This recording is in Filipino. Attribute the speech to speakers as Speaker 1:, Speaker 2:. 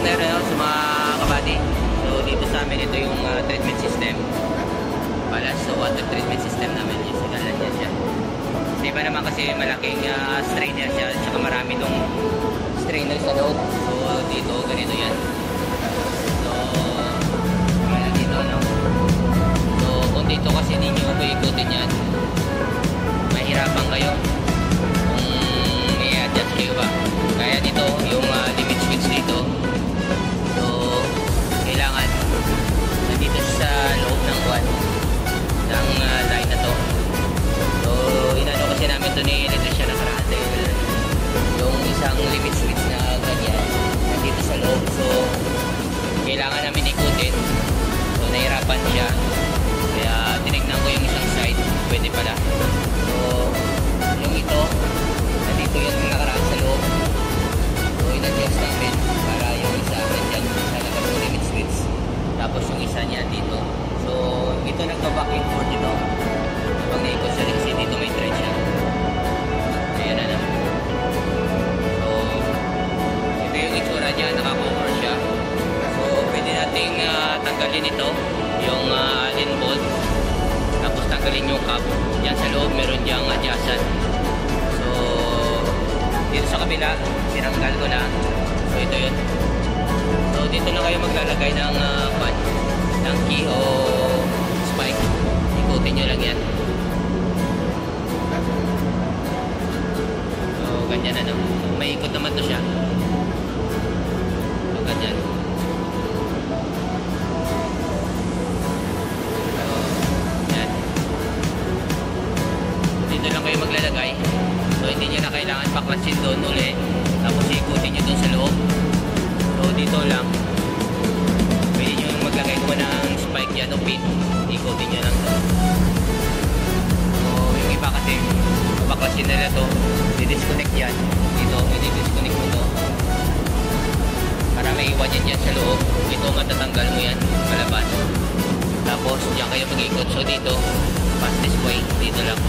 Speaker 1: partner, ano, sa mga kabady. So dito sa amin ito yung treatment system. So water treatment system namin yung sigalan niya siya. Sa iba naman kasi malaking strainer siya, tsaka marami tong strainer sa loob. So dito ganito yan. So kaya dito ano. So kung dito kasi ninyo ikutin yan, mahirapan kayo kung i-adjust kayo ba. Kaya dito yung limit switch dito. So kailangan nandito sa loob ng kwan ng line na to. So inano kasi namin ito ni electrician na karaan dahil yung isang limit switch na ganyan nandito sa loob. So kailangan namin ikutin. So nahirapan siya. Kaya tinignan ko yung isang side. Pwede pala. So yung ito nandito yung nakaraan sa loob. So in-adjust namin para yung isa nandiyan sa nagkaroon limit switch. Tapos yung isa niya dito. So ito nagpa-vacuum port dito. Pag naikot siya kasi dito may thread siya. Ayan na. So ito yung itsura niya, naka-cover siya. So pwede nating tanggalin ito, yung allen bolt. Tapos tanggalin yung cap. Diyan sa loob meron diyang adjustan. So dito sa kabila tinanggal ko na. So ito yun. So dito na kayo maglalagay ng pan, ng key o spike. Ikutin nyo lang yan. So ganyan ano. May ikot naman to siya. So ganyan. So yan. Dito lang kayo maglalagay. So hindi nyo na kailangan paklasin doon uli. Tapos ikutin nyo doon sa loob. So dito lang. Pwede nyo maglagay ko ng spike dyan o pin. Ikutin nyo lang to. So yung iba kasi paklasin nila to. I-disconnect yan. Dito, i-disconnect mo to. Para may iwan yan dyan sa loob. Ito matatanggal mo yan. Palabas. Tapos dyan kayo mag-ikot. So dito, fastest way. Dito lang.